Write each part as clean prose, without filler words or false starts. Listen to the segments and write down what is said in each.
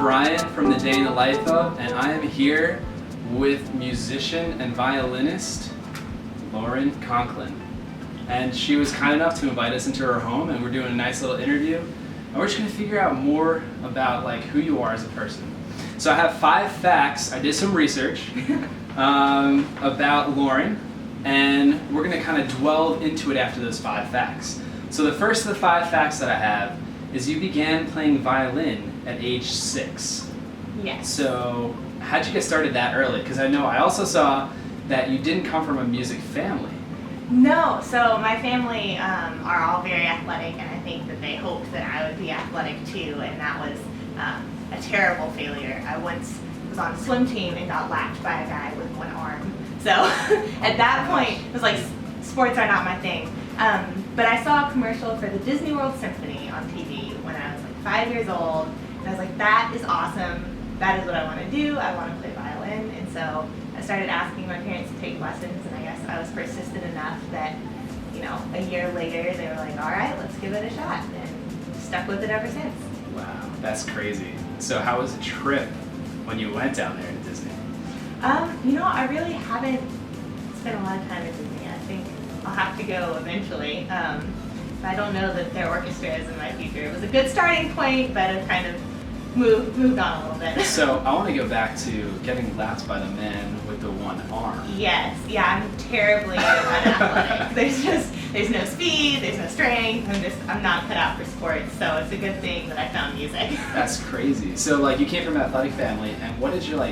Brian from the Day in the Life of, and I am here with musician and violinist Lauren Conklin. And she was kind enough to invite us into her home, and we're doing a nice little interview. And we're just going to figure out more about who you are as a person. So I have 5 facts. I did some research about Lauren, and we're going to kind of delve into it after those 5 facts. So the first of the 5 facts that I have is you began playing violin at age 6. Yes. So how'd you get started that early? Because I also saw that you didn't come from a music family. No, so my family are all very athletic, and I think that they hoped that I would be athletic too, and that was a terrible failure. I once was on a swim team and got lapped by a guy with one arm. So at that point, it was like, sports are not my thing. But I saw a commercial for the Disney World Symphony on TV when I was 5 years old, and I was like, that is awesome. That is what I want to do. I want to play violin. And so I started asking my parents to take lessons, and I guess I was persistent enough that, a year later they were like, all right, let's give it a shot, and stuck with it ever since. Wow, that's crazy. So how was the trip when you went down there to Disney? I really haven't spent a lot of time at Disney. I think I'll have to go eventually. I don't know that their orchestra is in my future. It was a good starting point, but I've kind of moved on a little bit. So I want to go back to getting lapped by the man with the one arm. Yes, yeah, I'm terribly unathletic. There's no speed, there's no strength. I'm not cut out for sports, so it's a good thing that I found music. That's crazy. So you came from an athletic family, and what did your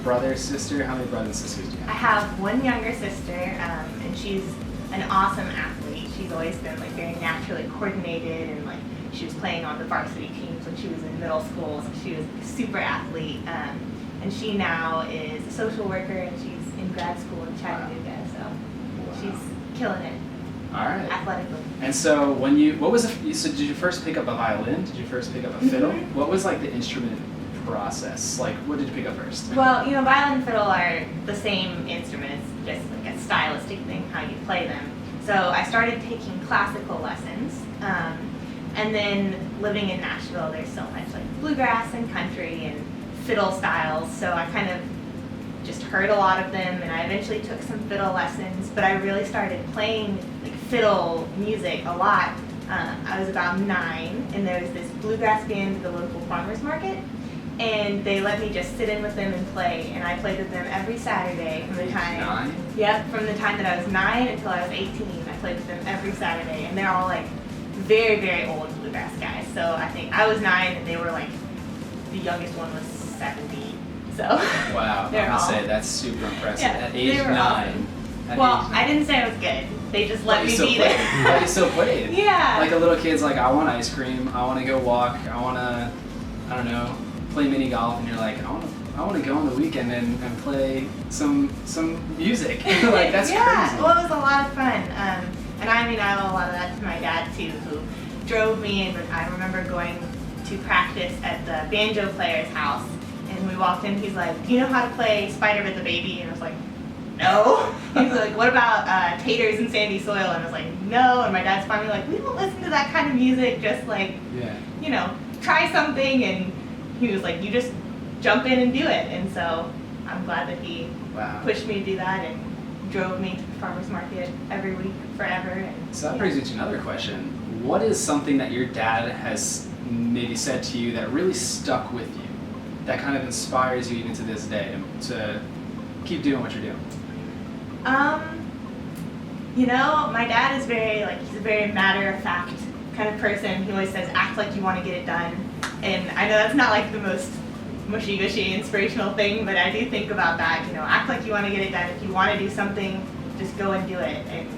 brother, sister? How many brothers and sisters do you have? I have one younger sister, and she's an awesome athlete. She's always been very naturally coordinated, and she was playing on the varsity teams when she was in middle school, so she was a super athlete. And she now is a social worker, and she's in grad school in Chattanooga, so she's killing it. All right. Athletically. And so so did you first pick up a violin? Did you first pick up a fiddle? Mm-hmm. What was the instrument process? What did you pick up first? Well, violin and fiddle are the same instruments, just a stylistic thing, how you play them. So I started taking classical lessons, and then living in Nashville, there's so much bluegrass and country and fiddle styles, so I kind of just heard a lot of them, and I eventually took some fiddle lessons, but I really started playing fiddle music a lot. I was about 9, and there was this bluegrass band at the local farmer's market, and they let me just sit in with them and play, and I played with them every Saturday from the time 9? Yep, from the time that I was 9 until I was 18. I played with them every Saturday, and they're all very, very old bluegrass guys. So I think I was 9, and they were the youngest one was 70. So wow, they're I all, say that's super impressive. Yeah, At age 9. awesome. Well, I didn't say I was good. They just let me be there. But you still played. Yeah. A little kid's I want ice cream. I want to go walk. I want to, I don't know, play mini golf, and you're I want to go on the weekend and play some music. That's yeah, crazy. Well, it was a lot of fun. And I owe a lot of that to my dad too, who drove me. And I remember going to practice at the banjo player's house, and we walked in. He's like, "Do you know how to play Spider with the Baby?" And I was like, "No." He's like, "What about Taters and Sandy Soil?" And I was like, "No." And my dad's finally like, "We don't listen to that kind of music. Just try something." And he was like, "You just jump in and do it." And so I'm glad that he pushed me to do that and drove me to the farmer's market every week forever. And, so that brings me to another question. What is something that your dad has maybe said to you that really stuck with you, that kind of inspires you even to this day to keep doing what you're doing? My dad is he's a very matter-of-fact kind of person. He always says, act like you want to get it done. And I know that's not the most mushy-gushy inspirational thing, but I do think about that. Act like you want to get it done. If you want to do something, just go and do it, and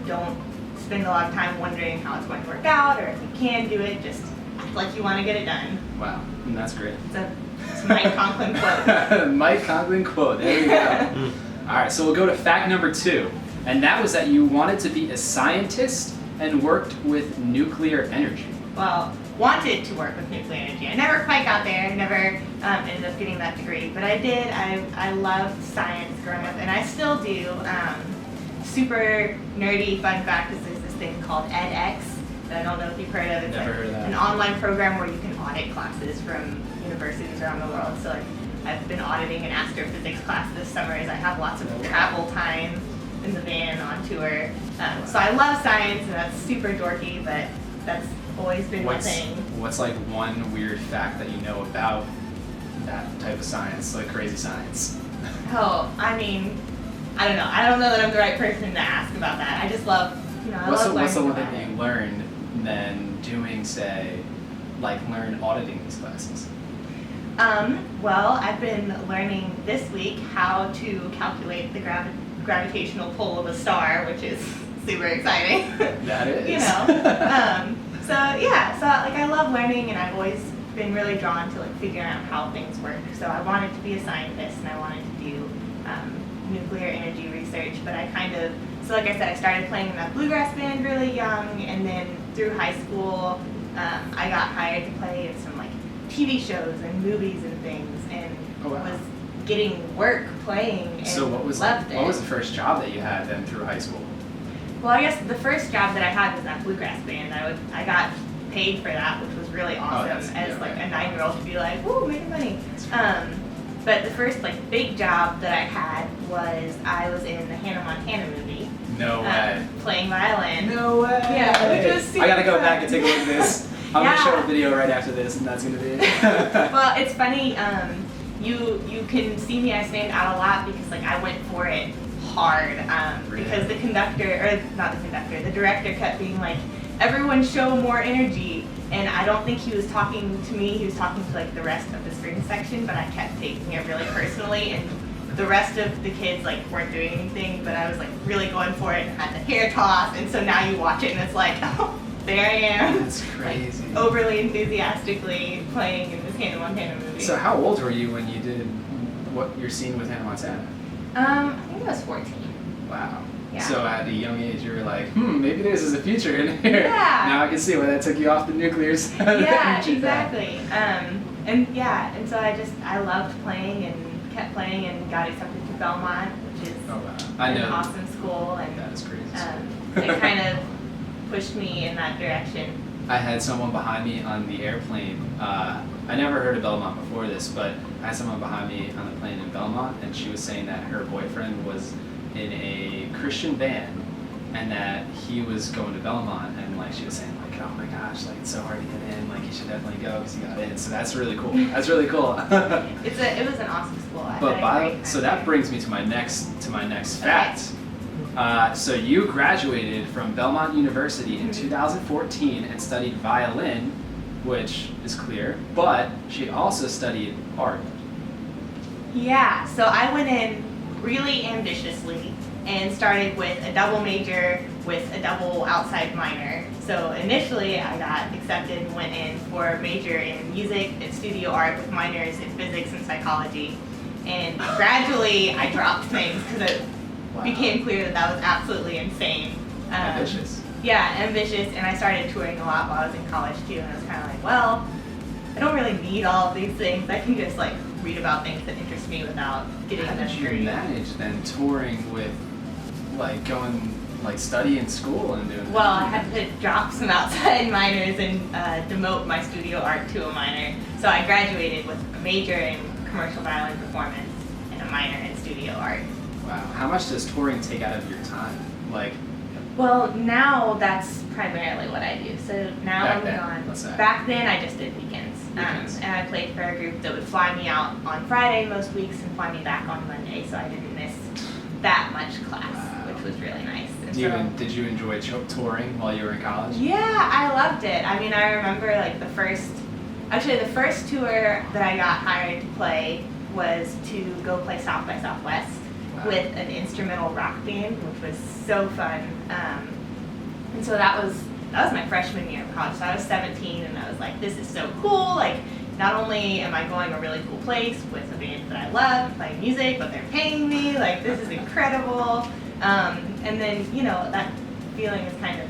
don't spend a lot of time wondering how it's going to work out, or if you can do it, just act like you want to get it done. Wow, that's great. It's a Mike Conklin quote. Mike Conklin quote, there you go. All right, so we'll go to fact number 2, and that was that you wanted to be a scientist and worked with nuclear energy. Well, wanted to work with nuclear energy. I never quite got there, never ended up getting that degree, but I did. I loved science growing up, and I still do. Super nerdy fun fact is there's this thing called edX, I don't know if you've heard of it. It's Never like heard of that. an online program where you can audit classes from universities around the world. So like I've been auditing an astrophysics class this summer as I have lots of travel time in the van on tour. So I love science, and that's super dorky, but that's always been my thing. What's like one weird fact that you know about that type of science, like crazy science? Oh, I mean, I don't know. I don't know that I'm the right person to ask about that. I just love, I love learning What's the one thing about that it. you learned then doing, say, like learn auditing these classes? Well, I've been learning this week how to calculate the gravitational pull of a star, which is super exciting. That is. So yeah, so like I love learning, and I've always been really drawn to like figuring out how things work. So I wanted to be a scientist, and I wanted to do nuclear energy research, but so like I said, I started playing in that bluegrass band really young, and then through high school, I got hired to play in some like TV shows and movies and things, and was getting work playing, and So what was loved it. the first job that you had then through high school? Well, I guess the first job that I had was that bluegrass band. I got paid for that, which was really awesome like a 9-year-old to be like, woo, making money. But the first like big job that I had was I was in the Hannah Montana movie. No way. Playing violin. No way. Yeah, which was super I gotta go fun. back and take a look at this. I'm gonna show a video right after this, and that's gonna be it. Well, it's funny. You can see me. I stand out a lot because like I went for it hard. Because the director kept being like, everyone show more energy. And I don't think he was talking to me, he was talking to like the rest of the string section, but I kept taking it really personally, and the rest of the kids like weren't doing anything, but I was like really going for it and had the hair toss, and so now you watch it and it's like, oh, there I am. That's crazy. Like, overly enthusiastically playing in this Hannah Montana movie. So how old were you when you did what you're seeing with Hannah Montana? I think I was 14. Wow. Yeah. So at a young age, you were like, maybe this is a future in here. Yeah. Now I can see why that took you off the nuclear side. Yeah, exactly. And so I loved playing and kept playing and got accepted to Belmont, which is an awesome school, and that is crazy. It kind of pushed me in that direction. I had someone behind me on the airplane. I never heard of Belmont before this, but I had someone behind me on the plane in Belmont, and she was saying that her boyfriend was in a Christian band, and that he was going to Belmont, and like she was saying like, oh my gosh, like it's so hard to get in, like you should definitely go because he got in. So that's really cool. That's really cool. It was an awesome school. So that brings me to my next fact. So you graduated from Belmont University in 2014 and studied violin, which is clear, but she also studied art. Yeah, so I went in really ambitiously and started with a double major with a double outside minor. So initially I got accepted and went in for a major in music and studio art with minors in physics and psychology. And gradually I dropped things because it became clear that was absolutely insane. Ambitious. Yeah, ambitious, and I started touring a lot while I was in college too, and I was kind of like, well, I don't really need all of these things. I can just like read about things that interest me without getting How them did you degree. manage then touring with like going like studying school and doing Well, I had to drop some outside minors and demote my studio art to a minor. So I graduated with a major in commercial violin performance and a minor in studio art. Wow. How much does touring take out of your time? Like, Well, now that's primarily what I do. So now Back I'm then, gone. let's say. Back then I just did weekends. Weekends. And I played for a group that would fly me out on Friday most weeks and fly me back on Monday, so I didn't miss that much class, Wow. which was really nice. And did you enjoy touring while you were in college? Yeah, I loved it. I mean, I remember like the first tour that I got hired to play was to go play South by Southwest with an instrumental rock band, which was so fun. And so that was my freshman year of college. So I was 17, and I was like, this is so cool. Like, not only am I going a really cool place with a band that I love, playing music, but they're paying me. Like, this is incredible. And then, that feeling has kind of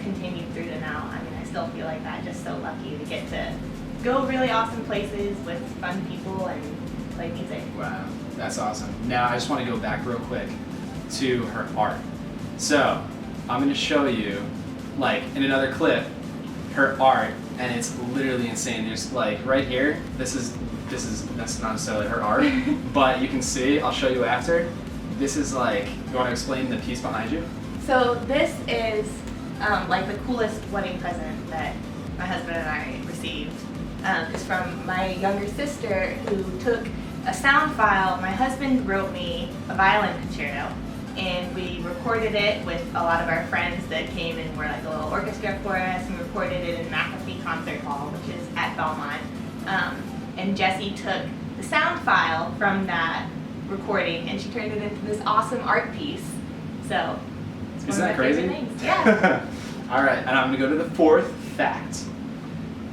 continued through to now. I mean, I still feel like that. Just so lucky to get to go really awesome places with fun people and play music. Wow, that's awesome. Now I just want to go back real quick to her art. So I'm going to show you like in another clip, her art, and it's literally insane. There's like right here, that's not necessarily her art, but you can see, I'll show you after. This is like, you want to explain the piece behind you? So this is like the coolest wedding present that my husband and I received. It's from my younger sister who took a sound file. My husband wrote me a violin concerto, and we recorded it with a lot of our friends that came and were like a little orchestra for us, and recorded it in McAfee Concert Hall, which is at Belmont. And Jessie took the sound file from that recording and she turned it into this awesome art piece. So it's one Isn't of that my crazy? favorite things. Yeah. All right, and I'm gonna go to the fourth fact.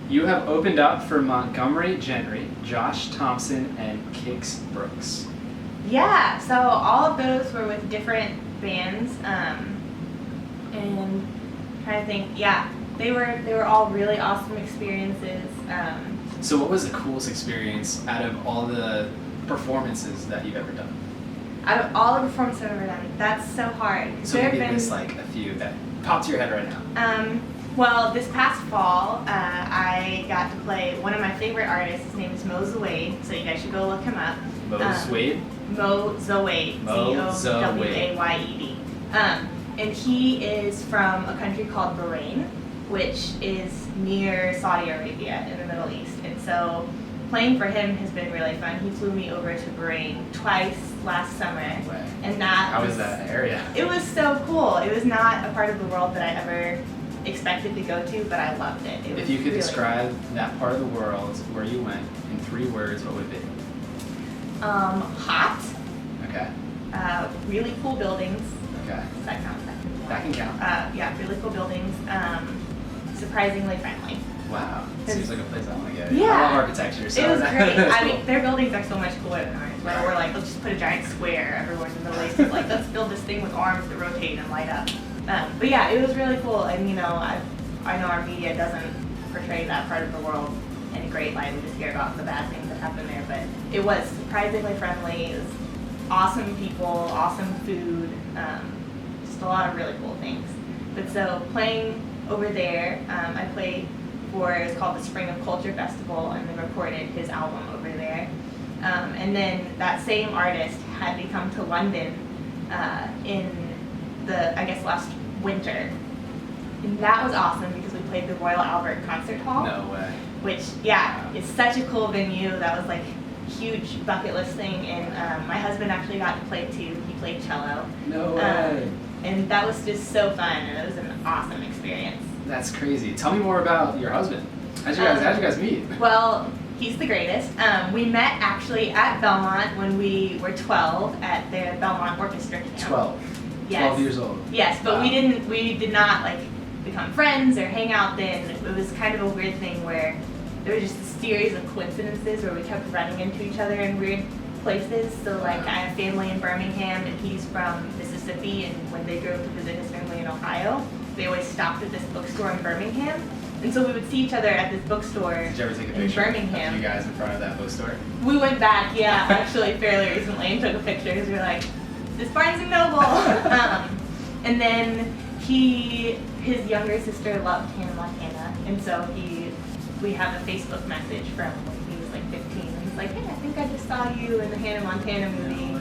You have opened up for Montgomery Gentry, Josh Thompson, and Kix Brooks. Yeah, so all of those were with different bands, and I'm trying to think, yeah, they were all really awesome experiences. So what was the coolest experience out of all the performances that you've ever done? Out of all the performances I've ever done, that's so hard. So There have maybe been- list like a few that pop to your head right now. Well, this past fall, I got to play one of my favorite artists. His name is Mo Zawade, so you guys should go look him up. Mo Zawade? Mo Zawade, Mo Zawade. And he is from a country called Bahrain, which is near Saudi Arabia in the Middle East. And so playing for him has been really fun. He flew me over to Bahrain twice last summer. Way. And that How was that area? It was so cool. It was not a part of the world that I ever expected to go to, but I loved it. It was If you could really describe that part of the world where you went in 3 words, what would it be? hot, Okay. really cool buildings. Okay. Does that count? That can count. Yeah, really cool buildings. Surprisingly friendly. Wow. Seems like a place I want to go. Yeah. I love architecture, so It was great. that's I cool. mean, their buildings are so much cooler than ours. Where we're like, let's just put a giant square everywhere in the Middle East. It's like, let's build this thing with arms that rotate and light up. But yeah, it was really cool. And you know, I know our media doesn't portray that part of the world in a great light. We just hear about the bad things that happen there. But it was surprisingly friendly. It was awesome people, awesome food, just a lot of really cool things. But so playing over there, I played for, it was called the Spring of Culture Festival, and then recorded his album over there. And then that same artist had me come to London in I guess last winter. And that was awesome because we played the Royal Albert Concert Hall. No way. Which, yeah, it's such a cool venue. That was like huge bucket list thing, and my husband actually got to play too. He played cello. No way. And that was just so fun, and it was an awesome experience. That's crazy. Tell me more about your husband. How'd you guys meet? Well, he's the greatest. We met actually at Belmont when we were 12 at the Belmont Orchestra Camp. 12. Yes. 12 years old. Yes, but Wow. we did not like become friends or hang out then. It was kind of a weird thing where there was just a series of coincidences where we kept running into each other in weird places. So like I have family in Birmingham and he's from Mississippi, and when they drove to visit his family in Ohio, they always stopped at this bookstore in Birmingham. And so we would see each other at this bookstore Did you ever take a in picture Birmingham. of you guys in front of that bookstore? We went back, yeah, actually fairly recently, and took a picture because we were like, this Barnes and Noble. And then his younger sister loved Hannah Montana, and so we have a Facebook message from when he was like 15, and he's like, hey, I think I just saw you in the Hannah Montana movie.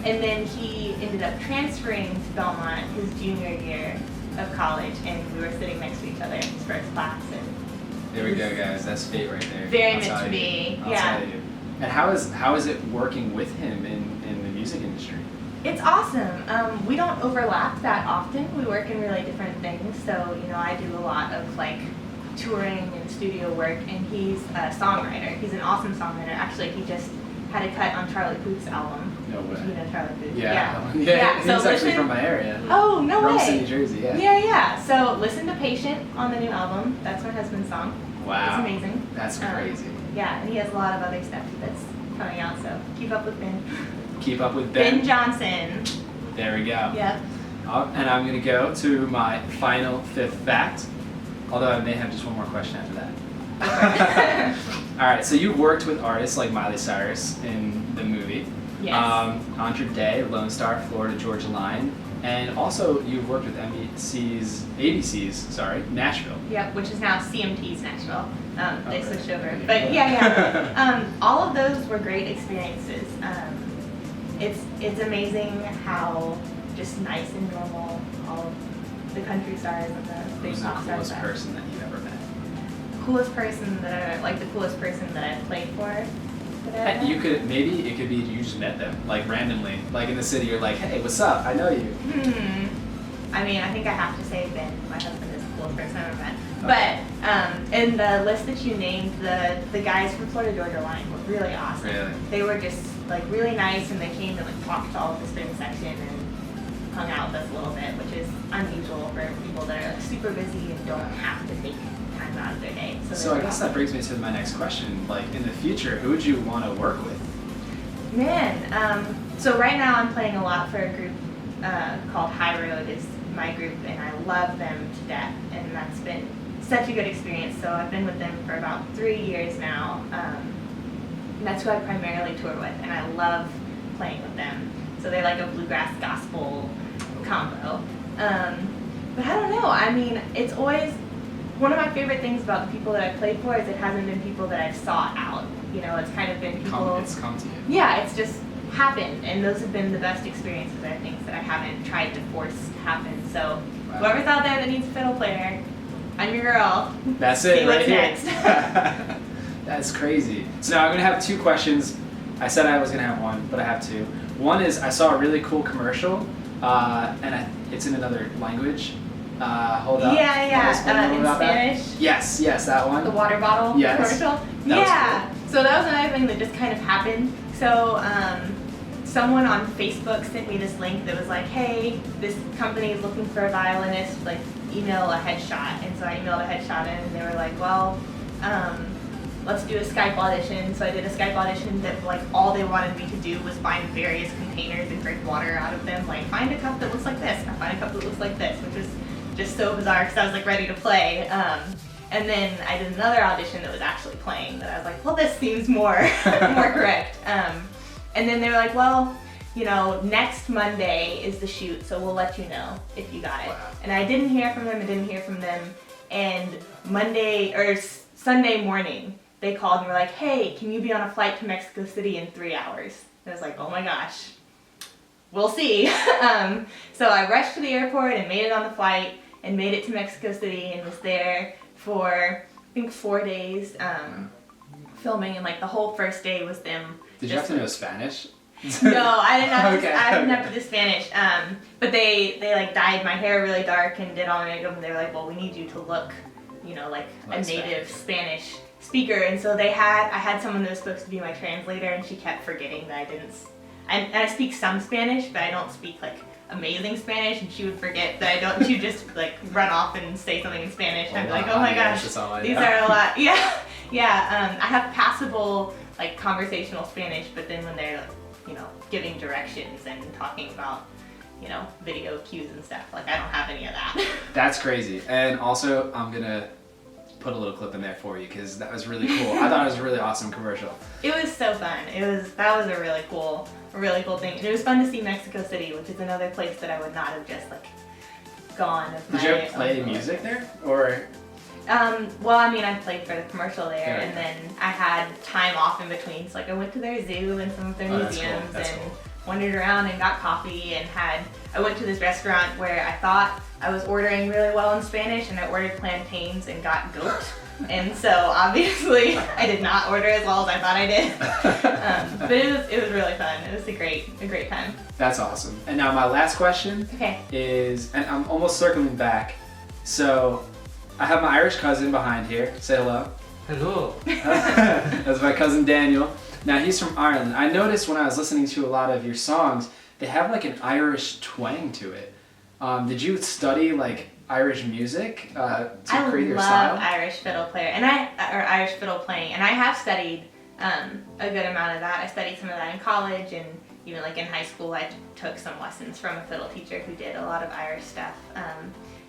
And then he ended up transferring to Belmont his junior year of college, and we were sitting next to each other in his first class. And There we go, guys. That's fate right there. Very I'll meant tell to you. be, I'll yeah. tell you. And how is it working with him in the music industry? It's awesome. We don't overlap that often. We work in really different things. So, you know, I do a lot of like touring and studio work, and he's a songwriter. He's an awesome songwriter. Actually, he just had a cut on Charlie Puth's album. No way. You know Charlie Puth? Yeah. Yeah. He's So actually listen. from my area. Oh, no Rumson, way. New Jersey, yeah. Yeah. So listen to Patient on the new album. That's my husband's song. Wow. It's amazing. That's crazy. Yeah, and he has a lot of other stuff that's coming out. So keep up with Ben. Keep up with Ben Ben. Johnson. There we go. Yep. And I'm going to go to my final 5th fact, although I may have just one more question after that. All right, so you worked with artists like Miley Cyrus in the movie. Yes. Andre Day, Lone Star, Florida Georgia Line, And also, you've worked with ABC's, Nashville. Yep, which is now CMT's Nashville. They Okay. switched over. But yeah. All of those were great experiences. It's amazing how just nice and normal all of the country stars and the big Who's the pop stars coolest are. person that you've ever met? Coolest person that the coolest person that I've played for. That I You could, maybe it could be you just met them, like randomly. Like in the city, you're like, hey, what's up? I know you. I mean, I think I have to say Ben, my husband, is the coolest person I've ever met. But in the list that you named, the guys from Florida Georgia Line were really awesome. Really? They were just like really nice, and they came and like talked to all of the spring section and hung out with us a little bit, which is unusual for people that are like super busy and don't have to take time out of their day. So I guess that brings me to my next question. Like in the future, who would you want to work with? Man, so right now I'm playing a lot for a group called High Road is my group, and I love them to death, and that's been such a good experience. So I've been with them for about 3 years now. That's who I primarily tour with, and I love playing with them. So they're like a bluegrass gospel combo. But I don't know, I mean, it's always, one of my favorite things about the people that I've played for is it hasn't been people that I've sought out. You know, it's kind of been people. It's come to you. Yeah, it's just happened, and those have been the best experiences, I think, that I haven't tried to force to happen. So whoever's out there that needs a fiddle player, I'm your girl. That's it, See right what's here. next. That's crazy. So now I'm gonna have 2 questions. I said I was gonna have 1, but I have 2. One is I saw a really cool commercial, and it's in another language. Hold up. Yeah. Explain a little In about that? Spanish. Yes, that one. The water bottle Yes. commercial. That was Yeah. So that was another thing that just kind of happened. So someone on Facebook sent me this link that was like, hey, this company is looking for a violinist, like email a headshot. And so I emailed a headshot in, and they were like, well, let's do a Skype audition. So I did a Skype audition that like all they wanted me to do was find various containers and drink water out of them. Like find a cup that looks like this, and find a cup that looks like this, which was just so bizarre because I was like ready to play. And then I did another audition that was actually playing that I was like, well, this seems more more correct. And then they were like, well, you know, next Monday is the shoot, so we'll let you know if you got it. Wow. And I didn't hear from them, and Sunday morning, they called and were like, hey, can you be on a flight to Mexico City in 3 hours? And I was like, oh my gosh, we'll see. So I rushed to the airport and made it on the flight and made it to Mexico City and was there for, I think, 4 days filming, and like the whole first day was them. Did you have to know Spanish? No, I didn't have Okay. I didn't have to do Spanish. But they like dyed my hair really dark and did all my makeup, and they were like, well, we need you to look, you know, like a native Spanish speaker. And so I had someone that was supposed to be my translator, and she kept forgetting that I speak some Spanish, but I don't speak like amazing Spanish, and she would forget that I don't. She'd just like run off and say something in Spanish, and I'd be like, oh my gosh, these are a lot. Yeah. I have passable like conversational Spanish, but then when they're like, you know, giving directions and talking about, you know, video cues and stuff, like I don't have any of that. That's crazy. And also, I'm gonna put a little clip in there for you because that was really cool. I thought it was a really awesome commercial. It was so fun. That was a really cool thing. And it was fun to see Mexico City, which is another place that I would not have just like gone. Did you ever play music there, or? Well, I mean, I played for the commercial there, Yeah. and then I had time off in between. So like I went to their zoo and some of their museums That's and cool. wandered around and got coffee and I went to this restaurant where I thought I was ordering really well in Spanish, and I ordered plantains and got goat. And so obviously I did not order as well as I thought I did. But it was really fun. It was a great time. That's awesome. And now my last question Okay. is, and I'm almost circling back. So I have my Irish cousin behind here. Say hello. Hello. That's my cousin Daniel. Now he's from Ireland. I noticed when I was listening to a lot of your songs, they have like an Irish twang to it. Did you study like Irish music to create your style? I love Irish fiddle playing, and I have studied a good amount of that. I studied some of that in college, and even like in high school, I took some lessons from a fiddle teacher who did a lot of Irish stuff.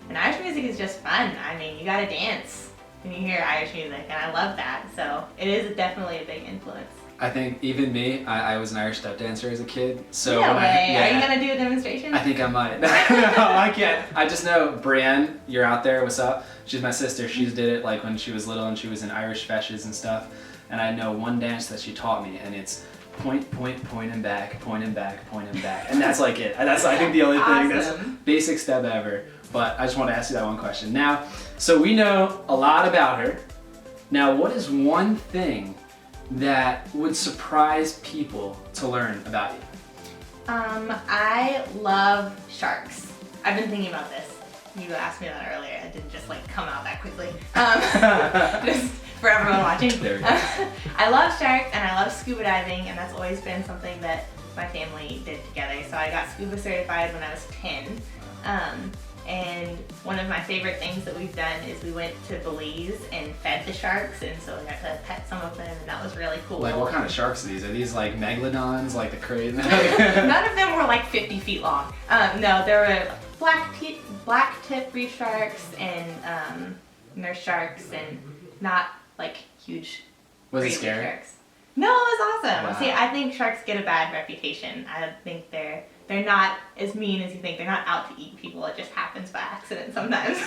And Irish music is just fun. I mean, you gotta dance when you hear Irish music, and I love that. So it is definitely a big influence. I think even me, I was an Irish step dancer as a kid. So No when way. yeah, Are you gonna do a demonstration? I think I might. No, I can't. I just know Brienne, you're out there, what's up? She's my sister. She did it like when she was little and she was in Irish feshes and stuff. And I know one dance that she taught me, and it's point, point, point and back, point and back, point and back. And that's like it. That's, I think, the only thing. That's basic step ever. But I just want to ask you that one question. Now, so we know a lot about her. Now, what is one thing that would surprise people to learn about you? I love sharks. I've been thinking about this. You asked me that earlier. It didn't just like come out that quickly. Just for everyone watching. There we go. I love sharks and I love scuba diving, and that's always been something that my family did together. So I got scuba certified when I was 10. And one of my favorite things that we've done is we went to Belize and fed the sharks, and so we got to pet some of them, and that was really cool. Like, what kind of sharks are these? Are these like megalodons, like the crazy? None of them were like 50 feet long. No, there were black tip reef sharks and nurse sharks, and not like huge. Was it crazy scary? Sharks. No, it was awesome. Wow. See, I think sharks get a bad reputation. I think they're not as mean as you think. They're not out to eat people. It just happens by accident sometimes.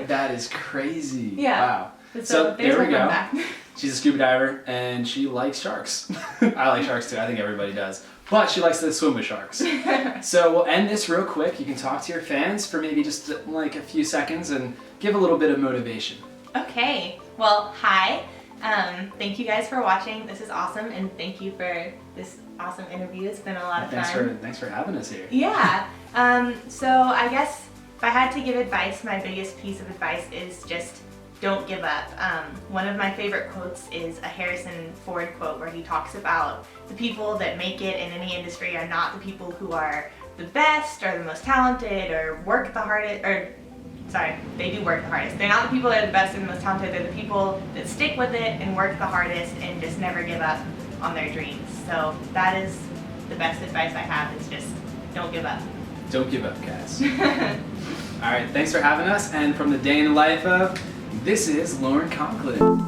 That is crazy. Yeah. Wow. So there we go. comeback. She's a scuba diver and she likes sharks. I like sharks too. I think everybody does. But she likes to swim with sharks. So we'll end this real quick. You can talk to your fans for maybe just like a few seconds and give a little bit of motivation. Okay. Well, hi. Thank you guys for watching. This is awesome, and thank you for this awesome interview. It's been a lot of fun. Thanks for having us here. Yeah. So I guess if I had to give advice, my biggest piece of advice is just don't give up. One of my favorite quotes is a Harrison Ford quote where he talks about the people that make it in any industry are not the people who are the best or the most talented or work the hardest, or sorry, they do work the hardest. They're not the people that are the best and the most talented. They're the people that stick with it and work the hardest and just never give up on their dreams. So that is the best advice I have, is just don't give up. Don't give up, guys. All right, thanks for having us. And from the day in the life of, this is Lauren Conklin.